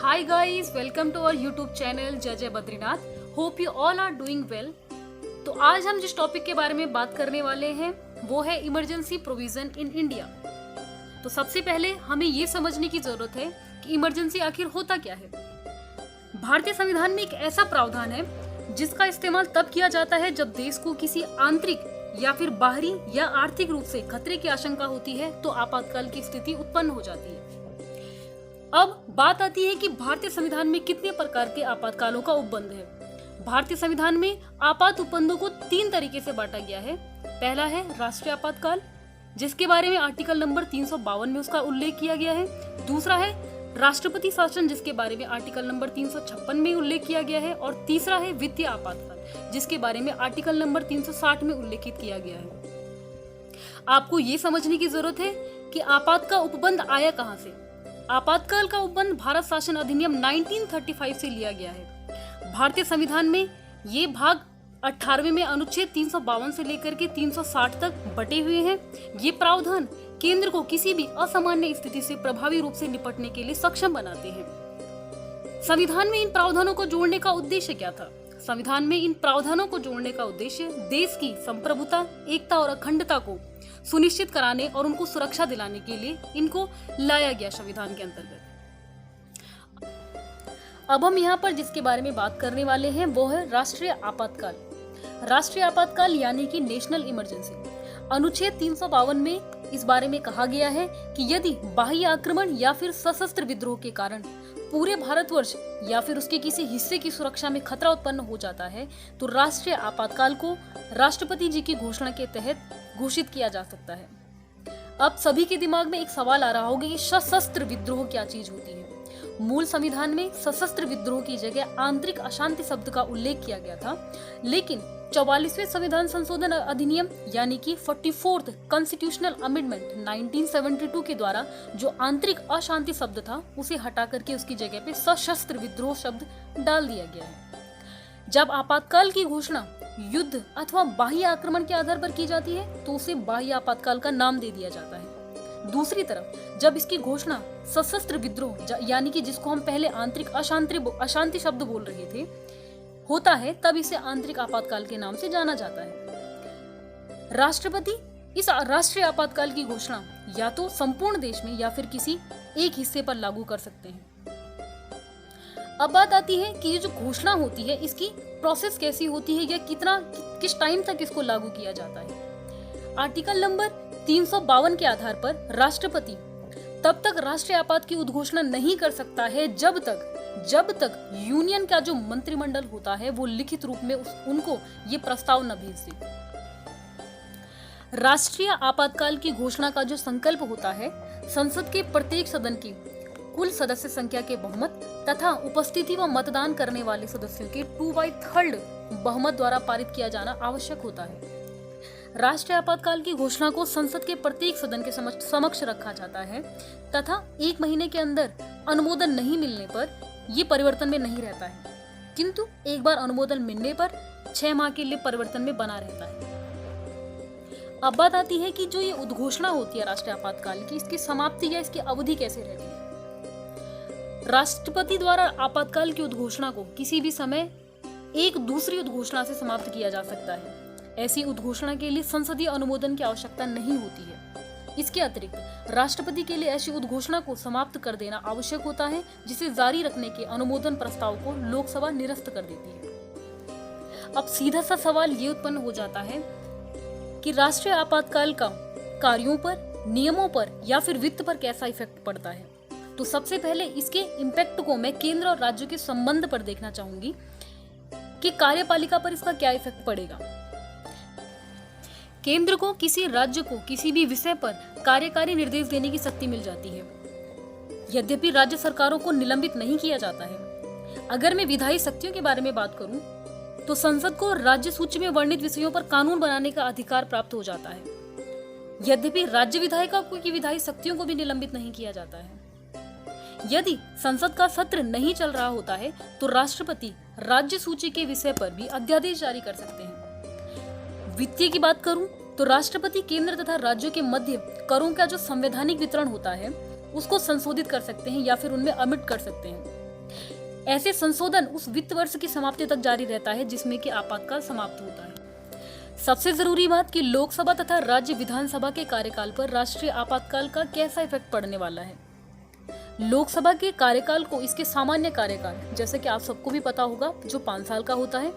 Hi guys, welcome to our YouTube channel जय जय Badrinath. Hope you all are doing well. तो आज हम जिस टॉपिक के बारे में बात करने वाले हैं वो है इमरजेंसी प्रोविजन इन इंडिया. तो सबसे पहले हमें ये समझने की जरूरत है कि इमरजेंसी आखिर होता क्या है. भारतीय संविधान में एक ऐसा प्रावधान है जिसका इस्तेमाल तब किया जाता है जब देश को किसी आंतरिक या फिर बाहरी या आर्थिक रूप से खतरे की आशंका होती है तो आपातकाल की स्थिति उत्पन्न हो जाती है. अब बात आती है कि भारतीय संविधान में कितने प्रकार के आपातकालों का उपबंध है. भारतीय संविधान में आपात उपबंधों को 3 तरीके से बांटा गया है. पहला है राष्ट्रीय आपातकाल, जिसके बारे में आर्टिकल नंबर 352 में उसका उल्लेख किया गया है. दूसरा है राष्ट्रपति शासन, जिसके बारे में आर्टिकल नंबर 356 में उल्लेख किया गया है. और तीसरा है वित्तीय आपातकाल, जिसके बारे में आर्टिकल नंबर 360 में उल्लेखित किया गया है. आपको ये समझने की जरूरत है कि आपात का उपबंध आया कहां से. आपातकाल का उपबंध भारत शासन अधिनियम 1935 से लिया गया है. भारतीय संविधान में ये भाग 18वें में अनुच्छेद 352 से लेकर के 360 तक बटे हुए हैं. ये प्रावधान केंद्र को किसी भी असामान्य स्थिति से प्रभावी रूप से निपटने के लिए सक्षम बनाते हैं. संविधान में इन प्रावधानों को जोड़ने का उद्देश्य क्या था. संविधान में इन प्रावधानों को जोड़ने का उद्देश्य देश की संप्रभुता, एकता और अखंडता को सुनिश्चित कराने और उनको सुरक्षा दिलाने के लिए इनको लाया गया संविधान के अंतर्गत. अब हम यहाँ पर जिसके बारे में बात करने वाले हैं वो है राष्ट्रीय आपातकाल. राष्ट्रीय आपातकाल यानी कि नेशनल इमरजेंसी. अनुच्छेद 352 में इस बारे में कहा गया है कि यदि बाह्य आक्रमण या फिर सशस्त्र विद्रोह के कारण पूरे भारतवर्ष या फिर उसके किसी हिस्से की सुरक्षा में खतरा उत्पन्न हो जाता है तो राष्ट्रीय आपातकाल को राष्ट्रपति जी की घोषणा के तहत घोषित किया जा सकता है. अब सभी के दिमाग में एक सवाल आ रहा होगा कि सशस्त्र विद्रोह क्या चीज होती है. मूल संविधान में सशस्त्र विद्रोह की जगह आंतरिक अशांति शब्द का उल्लेख किया गया था, लेकिन 44वें संविधान संशोधन अधिनियम यानी कि 44th कॉन्स्टिट्यूशनल अमेंडमेंट 1972 के द्वारा जो आंतरिक अशांति शब्द था उसे हटा करके उसकी जगह पे सशस्त्र विद्रोह शब्द डाल दिया गया है. जब आपातकाल की घोषणा युद्ध अथवा बाह्य आक्रमण के आधार पर की जाती है तो उसे बाह्य आपातकाल का नाम दे दिया जाता है. दूसरी तरफ जब इसकी घोषणा सशस्त्र विद्रोह यानी कि जिसको हम पहले आंतरिक अशांति शब्द बोल रहे थे होता है तब इसे आंतरिक आपातकाल के नाम से जाना जाता है. राष्ट्रपति इस राष्ट्रीय आपातकाल की घोषणा या तो संपूर्ण देश में या फिर किसी एक हिस्से पर लागू कर सकते हैं. अब बात आती है कि ये जो घोषणा होती है इसकी प्रोसेस कैसी होती है या किस टाइम तक इसको लागू किया जाता है. आर्टिकल नंबर 352 के आधार पर राष्ट्रपति तब तक राष्ट्रीय आपात की उद्घोषणा नहीं कर सकता है जब तक यूनियन का जो मंत्रिमंडल होता है वो लिखित रूप में उनको ये प्रस्ताव न भेज दे. राष्ट्रीय आपातकाल की घोषणा का जो संकल्प होता है संसद के प्रत्येक सदन की कुल सदस्य संख्या के बहुमत तथा उपस्थिति व मतदान करने वाले सदस्यों के 2/3 बहुमत द्वारा पारित किया जाना आवश्यक होता है. राष्ट्रीय आपातकाल की घोषणा को संसद के प्रत्येक सदन के समक्ष रखा जाता है तथा 1 महीने के अंदर अनुमोदन नहीं मिलने पर ये परिवर्तन में नहीं रहता है, किंतु एक बार अनुमोदन मिलने पर 6 माह के लिए परिवर्तन में बना रहता है. अब बात आती है कि जो ये उद्घोषणा होती है राष्ट्रीय आपातकाल की, इसकी समाप्ति या इसकी अवधि कैसे रहती है. राष्ट्रपति द्वारा आपातकाल की उद्घोषणा को किसी भी समय एक दूसरी उद्घोषणा से समाप्त किया जा सकता है. ऐसी उद्घोषणा के लिए संसदीय अनुमोदन की आवश्यकता नहीं होती है. इसके अतिरिक्त राष्ट्रपति के लिए ऐसी उद्घोषणा को समाप्त कर देना आवश्यक होता है, जिसे जारी रखने के अनुमोदन प्रस्ताव को लोकसभा निरस्त कर देती है. अब सीधा सा सवाल ये उत्पन्न हो जाता है कि राष्ट्रीय आपातकाल का कार्यों पर, नियमों पर या फिर वित्त पर कैसा इफेक्ट पड़ता है. तो सबसे पहले इसके इम्पैक्ट को मैं केंद्र और राज्यों के संबंध पर देखना चाहूंगी कि कार्यपालिका पर इसका क्या इफेक्ट पड़ेगा. केंद्र को किसी राज्य को किसी भी विषय पर कार्यकारी निर्देश देने की शक्ति मिल जाती है. यद्यपि राज्य सरकारों को निलंबित नहीं किया जाता है. अगर मैं विधायी शक्तियों के बारे में बात करूं तो संसद को राज्य सूची में वर्णित विषयों पर कानून बनाने का अधिकार प्राप्त हो जाता है. यद्यपि राज्य विधायिका की विधायी शक्तियों को भी निलंबित नहीं किया जाता है. यदि संसद का सत्र नहीं चल रहा होता है तो राष्ट्रपति राज्य सूची के विषय पर भी अध्यादेश जारी कर सकते हैं. वित्तीय की बात करूं तो राष्ट्रपति केंद्र तथा राज्यों के मध्य करों का जो संवैधानिक वितरण होता है उसको संशोधित कर सकते हैं या फिर उनमें अमिट कर सकते हैं. ऐसे संशोधन उस वित्त वर्ष की समाप्ति तक जारी रहता है जिसमें कि आपातकाल समाप्त होता है। सबसे जरूरी बात कि लोकसभा तथा राज्य विधानसभा के कार्यकाल पर राष्ट्रीय आपातकाल का कैसा इफेक्ट पड़ने वाला है। लोकसभा के कार्यकाल को इसके सामान्य कार्यकाल, जैसे कि आप सबको भी पता होगा, जो 5 साल का होता है,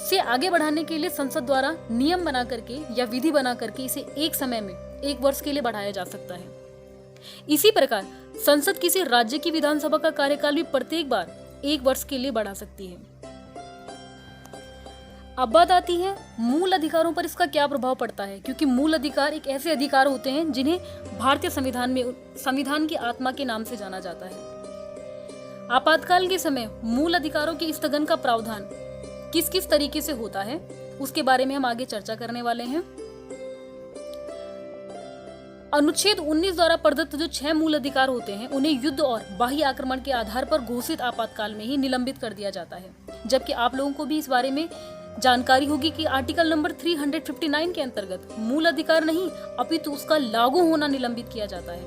से आगे बढ़ाने के लिए संसद द्वारा नियम बना करके या विधि बना करके इसे एक समय में 1 वर्ष के लिए बढ़ाया जा सकता है। इसी प्रकार संसद किसी राज्य की विधानसभा का कार्यकाल भी प्रत्येक बार 1 वर्ष के लिए बढ़ा सकती है। अब बात आती है मूल अधिकारों पर इसका क्या प्रभाव पड़ता है, क्योंकि मूल अधिकार एक ऐसे अधिकार होते हैं जिन्हें भारतीय संविधान में संविधान की आत्मा के नाम से जाना जाता है। आपातकाल के समय मूल अधिकारों के स्थगन का प्रावधान किस किस तरीके से होता है उसके बारे में हम आगे चर्चा करने वाले हैं। अनुच्छेद 19 द्वारा प्रदत्त जो 6 मूल अधिकार होते हैं उन्हें युद्ध और बाह्य आक्रमण के आधार पर घोषित आपातकाल में ही निलंबित कर दिया जाता है, जबकि आप लोगों को भी इस बारे में जानकारी होगी कि आर्टिकल नंबर 359 के अंतर्गत मूल अधिकार नहीं अपितु उसका लागू होना निलंबित किया जाता है,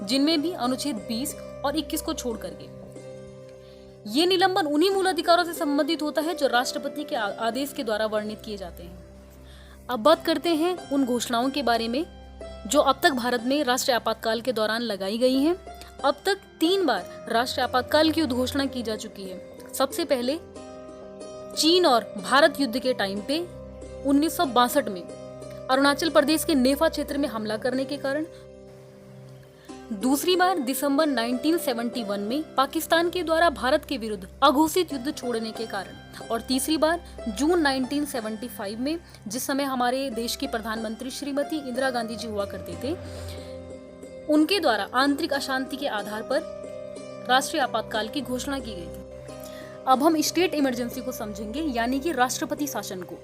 जिनमें भी अनुच्छेद 20 और 21 को छोड़ करके। ये निलंबन उन्हीं मूल अधिकारों से संबंधित होता है जो राष्ट्रपति के आदेश के द्वारा वर्णित किए जाते हैं। अब बात करते हैं उन घोषणाओं के बारे में जो अब तक भारत में राष्ट्रीय आपातकाल के दौरान लगाई गई हैं। अब तक 3 बार राष्ट्रीय आपातकाल की उद्घोषणा की जा चुकी है। सबसे पहले चीन और भारत युद्ध के टाइम पे 1962 में अरुणाचल प्रदेश के नेफा क्षेत्र में हमला करने के कारण, दूसरी बार दिसंबर 1971 में पाकिस्तान के द्वारा भारत के विरुद्ध अघोषित युद्ध छोड़ने के कारण, और तीसरी बार जून 1975 में, जिस समय हमारे देश की प्रधानमंत्री श्रीमती इंदिरा गांधी जी हुआ करते थे, उनके द्वारा आंतरिक अशांति के आधार पर राष्ट्रीय आपातकाल की घोषणा की गई थी। अब हम स्टेट इमरजेंसी को समझेंगे, यानी कि राष्ट्रपति शासन को।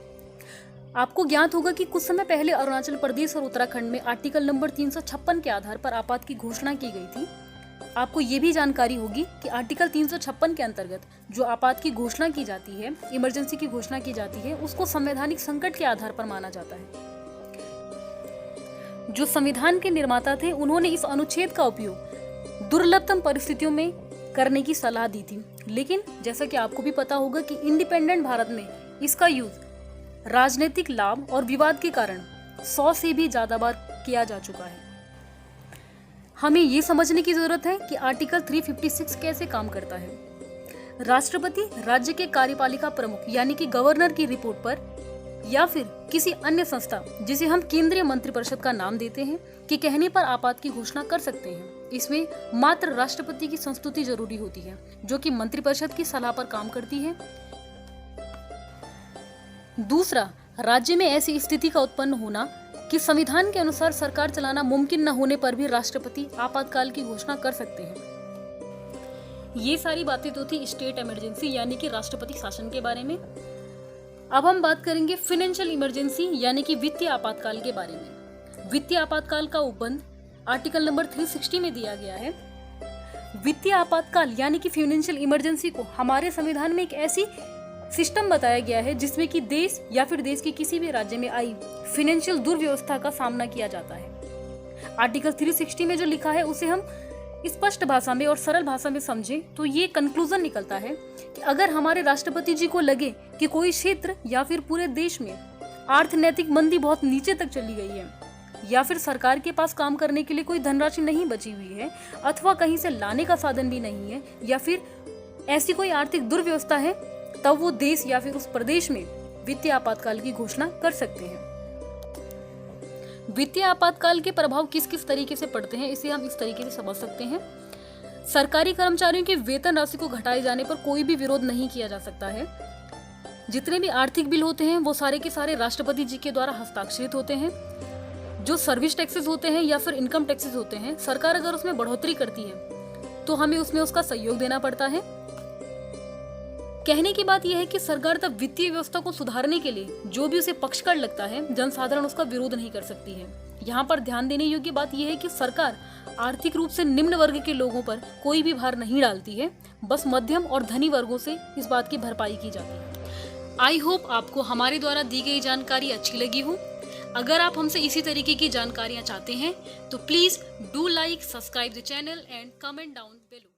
आपको ज्ञात होगा कि कुछ समय पहले अरुणाचल प्रदेश और उत्तराखंड में आर्टिकल नंबर 356 के आधार पर आपात की घोषणा की गई थी। आपको ये भी जानकारी होगी कि आर्टिकल 356 के अंतर्गत जो आपात की घोषणा की जाती है, इमरजेंसी की घोषणा की जाती है, उसको संवैधानिक संकट के आधार पर माना जाता है। जो संविधान के निर्माता थे उन्होंने इस अनुच्छेद का उपयोग दुर्लभतम परिस्थितियों में करने की सलाह दी थी, लेकिन जैसा कि आपको भी पता होगा कि इंडिपेंडेंट भारत में इसका यूज राजनीतिक लाभ और विवाद के कारण 100 से भी ज्यादा बार किया जा चुका है। हमें ये समझने की जरूरत है कि आर्टिकल 356 कैसे काम करता है। राष्ट्रपति राज्य के कार्यपालिका प्रमुख यानी कि गवर्नर की रिपोर्ट पर या फिर किसी अन्य संस्था, जिसे हम केंद्रीय मंत्रिपरिषद का नाम देते हैं, के कहने पर आपात की घोषणा कर सकते हैं। इसमें मात्र राष्ट्रपति की संस्तुति जरूरी होती है, जो कि मंत्रिपरिषद की सलाह पर काम करती है। दूसरा, राज्य में ऐसी स्थिति का उत्पन्न होना कि संविधान के अनुसार सरकार चलाना मुमकिन न होने पर भी राष्ट्रपति आपातकाल की घोषणा कर सकते हैं। ये सारी बातें तो थी स्टेट इमरजेंसी यानी कि राष्ट्रपति शासन के बारे में। अब हम बात करेंगे फाइनेंशियल इमरजेंसी यानी कि वित्तीय आपातकाल के बारे में। वित्तीय आपातकाल का उपबंध आर्टिकल नंबर 360 में दिया गया है। वित्तीय आपातकाल यानी कि फाइनेंशियल इमरजेंसी को हमारे संविधान में एक ऐसी सिस्टम बताया गया है जिसमें कि देश या फिर देश के किसी भी राज्य में आई फाइनेंशियल दुर्व्यवस्था का सामना किया जाता है। आर्टिकल 360 में जो लिखा है उसे हम स्पष्ट भाषा में और सरल भाषा में समझें तो ये कंक्लूजन निकलता है कि अगर हमारे राष्ट्रपति जी को लगे कि कोई क्षेत्र या फिर पूरे देश में आर्थिक मंदी बहुत नीचे तक चली गई है, या फिर सरकार के पास काम करने के लिए कोई धनराशि नहीं बची हुई है, अथवा कहीं से लाने का साधन भी नहीं है, या फिर ऐसी कोई आर्थिक दुर्व्यवस्था है, तब वो देश या फिर उस प्रदेश में वित्तीय आपातकाल की घोषणा कर सकते हैं। वित्तीय आपातकाल के प्रभाव किस किस तरीके से पड़ते हैं, इसे हम इस तरीके से समझ सकते हैं। सरकारी कर्मचारियों की वेतन राशि को घटाए जाने पर कोई भी विरोध नहीं किया जा सकता है। जितने भी आर्थिक बिल होते हैं वो सारे के सारे राष्ट्रपति जी के द्वारा हस्ताक्षरित होते हैं। जो सर्विस टैक्सेस होते हैं या फिर इनकम टैक्सेस होते हैं, सरकार अगर उसमें बढ़ोतरी करती है तो हमें उसमें उसका सहयोग देना पड़ता है। कहने की बात यह है कि सरकार तब वित्तीय व्यवस्था को सुधारने के लिए जो भी उसे पक्षकार लगता है, जनसाधारण उसका विरोध नहीं कर सकती है। यहाँ पर ध्यान देने योग्य बात यह है कि सरकार आर्थिक रूप से निम्न वर्ग के लोगों पर कोई भी भार नहीं डालती है, बस मध्यम और धनी वर्गों से इस बात की भरपाई की जाती है। आई होप आपको हमारे द्वारा दी गई जानकारी अच्छी लगी हो। अगर आप हमसे इसी तरीके की जानकारियां चाहते हैं तो please do like, subscribe the channel and comment down below.